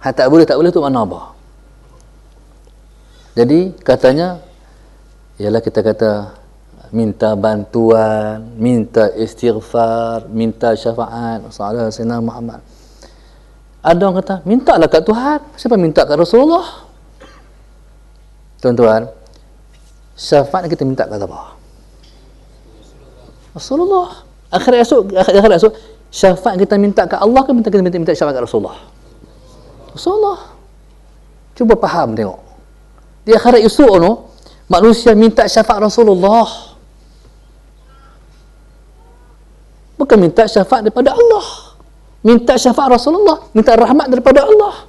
Tak boleh tu makna apa? Jadi katanya ialah kita kata minta bantuan, minta istighfar, minta syafaat sallallahu alaihi Muhammad. Ada orang kata, mintalah kat Tuhan. Siapa minta kat Rasulullah? Tuan-tuan, syafaat kita minta kat apa? Rasulullah. Akhirat esok syafaat kita minta kat Allah ke kita minta syafaat kat Rasulullah? Rasulullah. Cuba faham tengok. Di akhirat esok tu, manusia minta syafaat Rasulullah. Bukan minta syafaat daripada Allah. Minta syafaat Rasulullah, minta rahmat daripada Allah.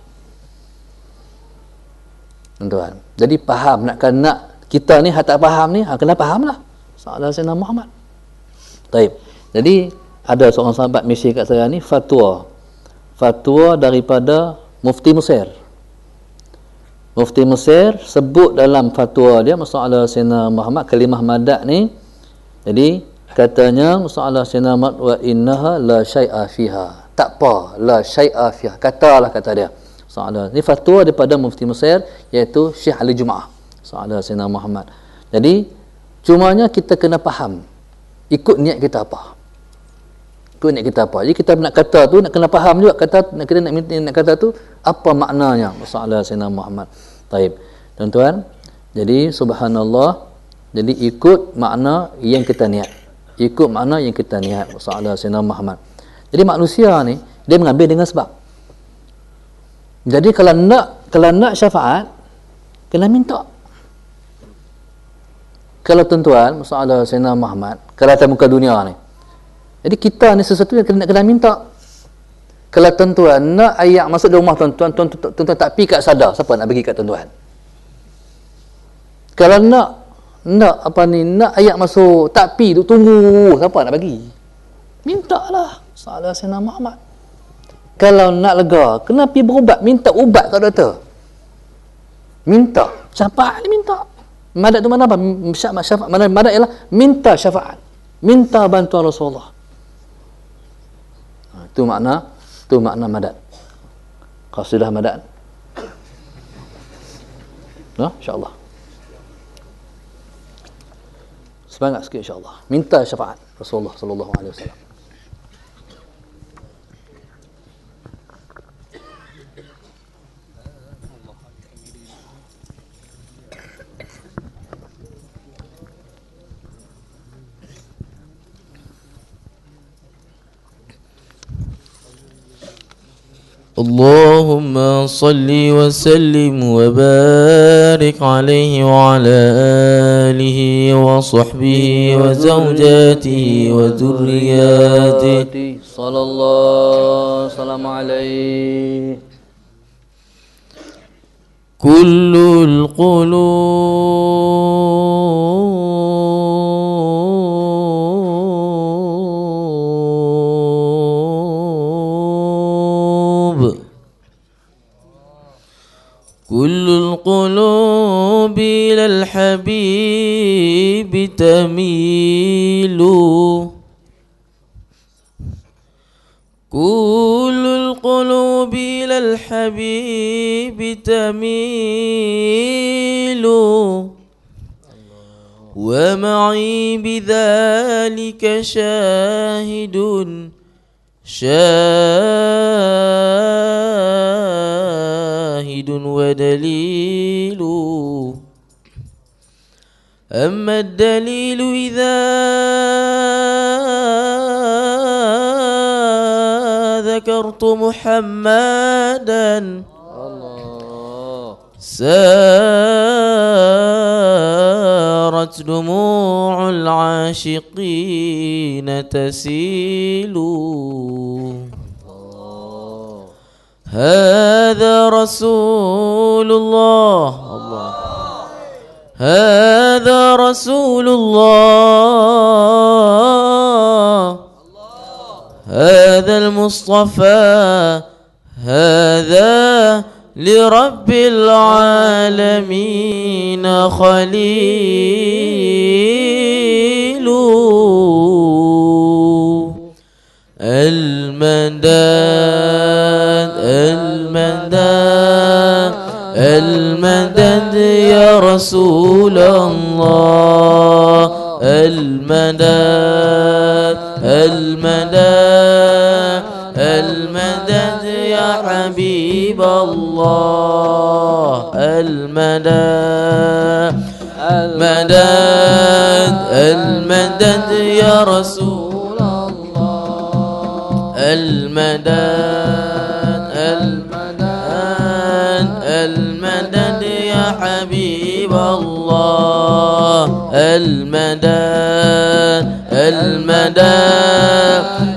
Tuan-tuan, jadi faham nak kita ni tak faham ni, kena fahamlah. Sallallahu alaihi Muhammad. Baik. Jadi ada seorang sahabat mesej kat saya ni fatwa daripada Mufti Mesir. Mufti Mesir sebut dalam fatwa dia masalah Sayyidina Muhammad kalimah madad ni. Jadi katanya masalah Sayyidina Muhammad wa innaha la syai'a fiha. Tak apa, la syai'a fiha. Katalah kata dia. Masalah ni fatwa daripada Mufti Mesir iaitu Syekh Ali Jumaah. Masalah Sayyidina Muhammad. Jadi cumanya kita kena faham ikut niat kita apa. Ikut niat kita apa. Jadi kita nak kata tu nak kena faham juga kata kita nak kata tu apa maknanya masalah Sayyidina Muhammad. Taib. Tuan-tuan, jadi subhanallah, jadi ikut makna yang kita niat. Ikut makna yang kita niat masalah Sayyidina Muhammad. Jadi manusia ni dia mengambil dengan sebab. Jadi kalau nak syafaat kena minta. Kalau tuan-tuan masalah Sayyidina Muhammad kalau atas muka dunia ni. Jadi kita ni sesuatu yang kena minta. Kalau tuan-tuan nak ayat masuk di rumah tuan-tuan tak pi kat sadar, siapa nak bagi kat tuan-tuan? Kalau nak ayat masuk tak pi duk tunggu, siapa nak bagi? Mintalah. Salah Sayyidina Muhammad. Kalau nak lega, kena pi berubat, minta ubat kat doktor. Minta. Syafaat ni minta. Madad tu mana apa? Syafaat mana? Madad ialah minta syafaat. Minta bantuan Rasulullah. Itu makna madad. Qasidah madad. Nah, insya-Allah. Semangat sikit insya-Allah. Minta syafaat Rasulullah sallallahu alaihi wasallam. اللهم صل وسلم وبارك عليه وعلى آله وصحبه وزوجاته وذرياته صلى الله وسلم عليه. كل القلوب إلى الحبيب تميل. كل القلوب إلى الحبيب تميل. ومعي بذلك شاهد ودليل. أما الدليل إذا ذكرت محمدا سارت دموع العاشقين تسيل. هذا رسول الله هذا رسول الله هذا المصطفى هذا لرب العالمين خليل. المدد يا رسول الله. المدد يا حبيب الله. المدد يا رسول الله. المدد يا حبيب الله.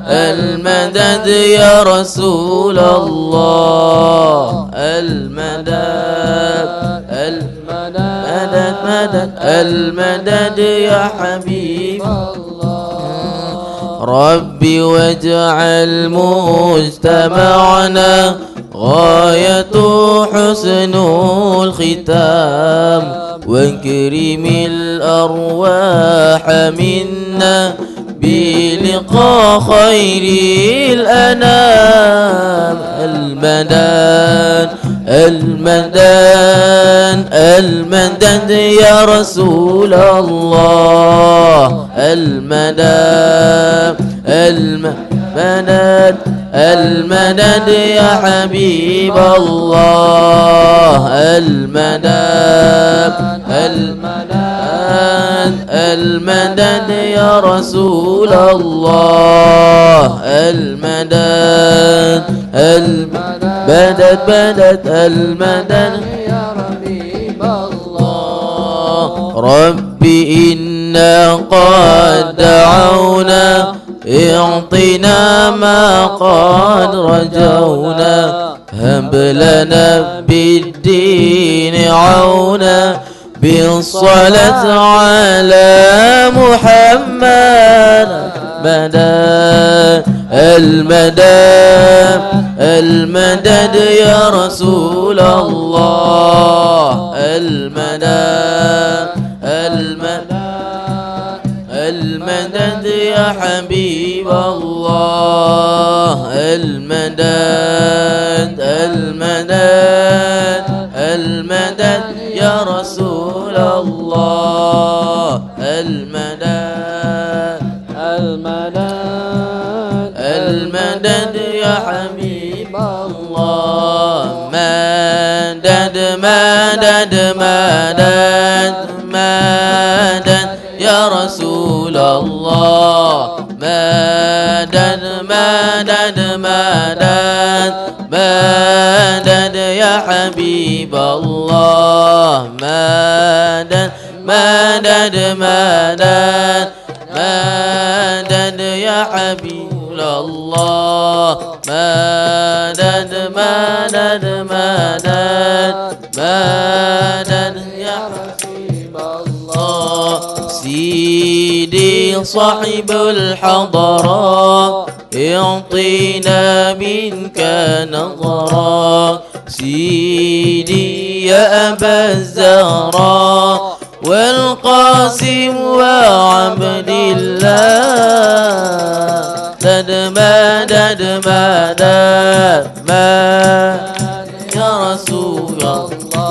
المدد يا رسول الله. المدد يا حبيب الله. ربي واجعل مجتمعنا غاية حسن الختام واكرم الأرواح منا بلقاء خير الأنام المدان المدان المدد يا رسول الله المدد المدد المدد يا حبيب الله المدد المدد المدد يا رسول الله المدد المدد بدد المدد يا حبيب الله ربي إنا قد دعونا اعطنا ما قد رجونا هب لنا بالدين عونا بالصلاة على محمد مدى المدى المدد يا رسول الله المدى المدى المدد يا حبيب الله المدد المدد المدد يا رسول الله المدد المدد المدد يا حبيب الله مدد مدد مدد مدد يا رسول الله مدد مدد مدد مدد يا حبيب الله مدد مدد مدد مدد يا حبيب الله مدد مدد مدد مدد يا حبيب الله سيدي صاحب الحضرة اعطينا منك نظرا سيدي يا أبا الزهراء والقاسم وعبد الله مدد مدد يا رسول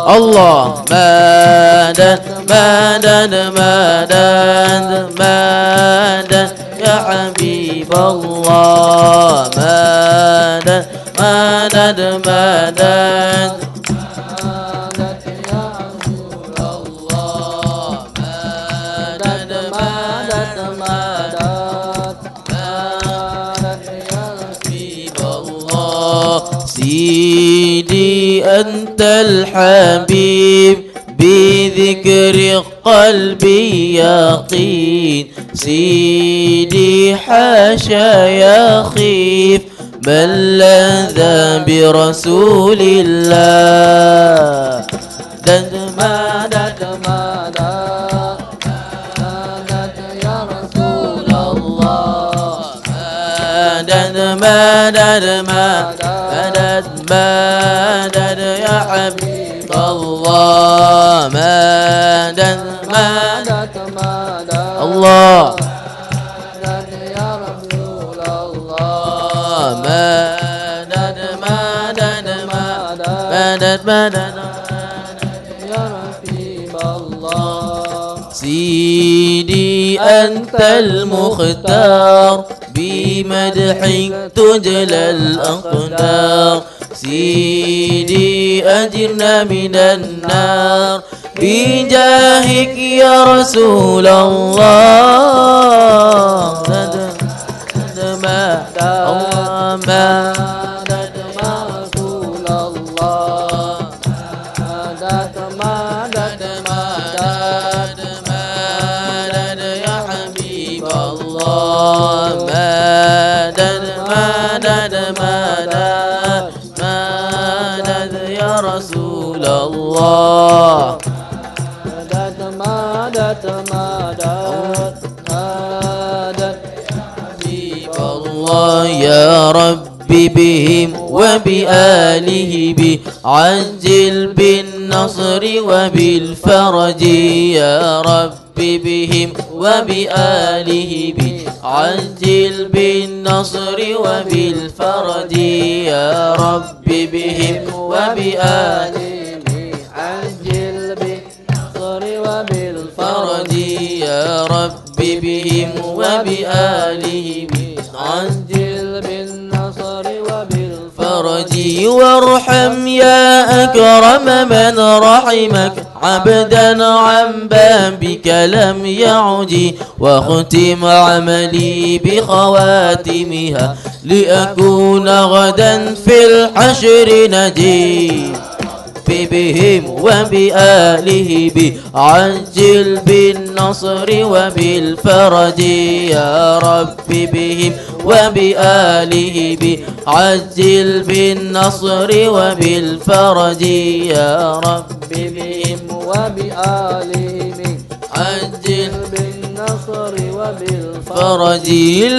الله مدد مدد مدد مدد يا حبيب الله مدد مدد مدد سيدي أنت الحبيب بذكر قلبي يقين سيدي حاشا يخيف من لذ برسول الله مدد مدد مدد يا رسول الله مدد مدد مدد مدد يا حبيب الله مدد مدد الله مدد يا رسول الله مدد مدد مدد مدد يا حبيب الله سيدي أنت المختار بمدحك تجلى الأقدار سيدي أجرنا من النار بجاهك يا رسول الله مدد مدد يا رسول الله مدد مدد مدد مدد يا حبيب الله مدد مدد مدد مدد يا رسول الله مدد مدد مدد مدد حبيب الله يا رب بهم وبآله عجل بالنصر وبالفرج يا رب بهم وبآله عجل بالنصر وبالفرج يا رب بهم وبآله عجل بالنصر وبالفرج يا رب بهم وبآله عجل بالنصر وبالفرج وارحم يا أكرم من رحمك عبدا عن بابك لم يعج واختم عملي بخواتمها لأكون غدا في الحشر نجي بهم وبآله عجل بالنصر وبالفرج يا رب بهم وبآله عجل بالنصر وبالفرج يا رب بهم وبآله عجل بالنصر وبالفرج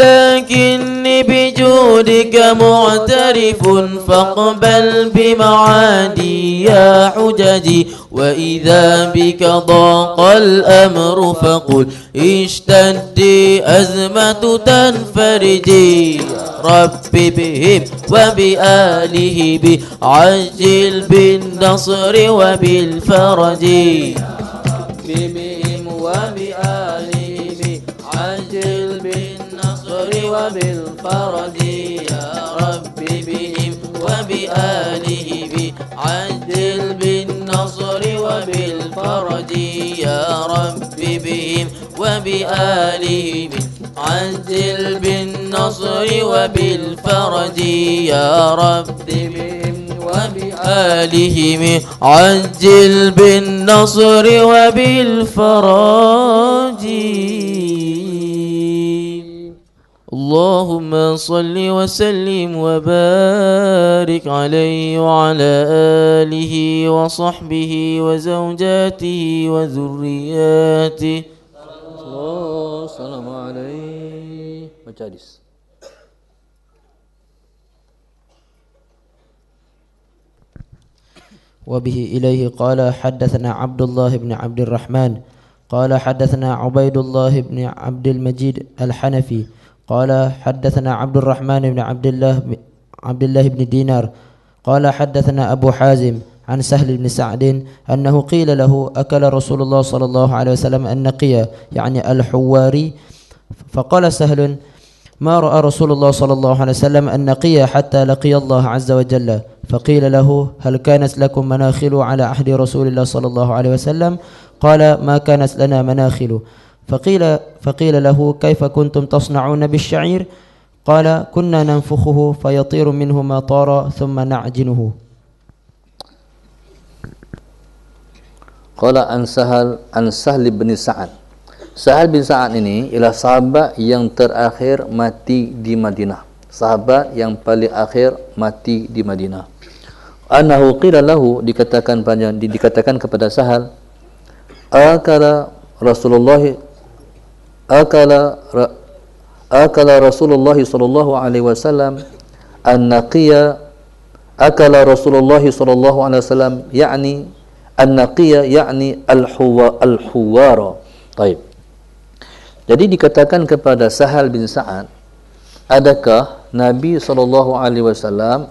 لكني بجودك معترف فاقبل بمعادي يا حججي وإذا بك ضاق الأمر فقل اشتدي أزمة تنفرجي رب بهم وبآله عجل بالنصر وبالفرج بهم وبآله عجل بالنصر وبالفرج يا رب بهم وبآله عجل بالنصر وبالفرج يا رب بهم وبآله عجل بالنصر وبالفرج يا رب بهم وبآله عجل بالنصر وبالفرج. اللهم صل وسلم وبارك عليه وعلى آله وصحبه وزوجاته وذرياته. السلام عليه مجالس. وبه إليه قال حدثنا عبد الله بن عبد الرحمن قال حدثنا عبيد الله بن عبد المجيد الحنفي قال حدثنا عبد الرحمن بن عبد الله بن دينار قال حدثنا أبو حازم عن سهل بن سعد أنه قيل له أكل رسول الله صلى الله عليه وسلم النقية يعني الحواري فقال سهل ما رأى رسول الله صلى الله عليه وسلم النقية حتى لقي الله عز وجل فقيل له هل كانت لكم مناخل على عهد رسول الله صلى الله عليه وسلم قال ما كانت لنا مناخل فقيل له كيف كنتم تصنعون بالشعير قال كنا ننفخه فيطير منه ما طار ثم نعجنه. Qala an Sahal bin Sa'ad. Sahal bin Sa'ad ini ialah sahabat yang terakhir mati di Madinah. Sahabat yang paling akhir mati di Madinah. Annahu qila lahu dikatakan kepada Sahal akala Rasulullah sallallahu alaihi wasallam an-naqiya akala Rasulullah sallallahu alaihi wasallam yakni an-naqiya yakni al-huwara. Baik. Jadi dikatakan kepada Sahal bin Sa'ad, adakah Nabi sallallahu alaihi wasallam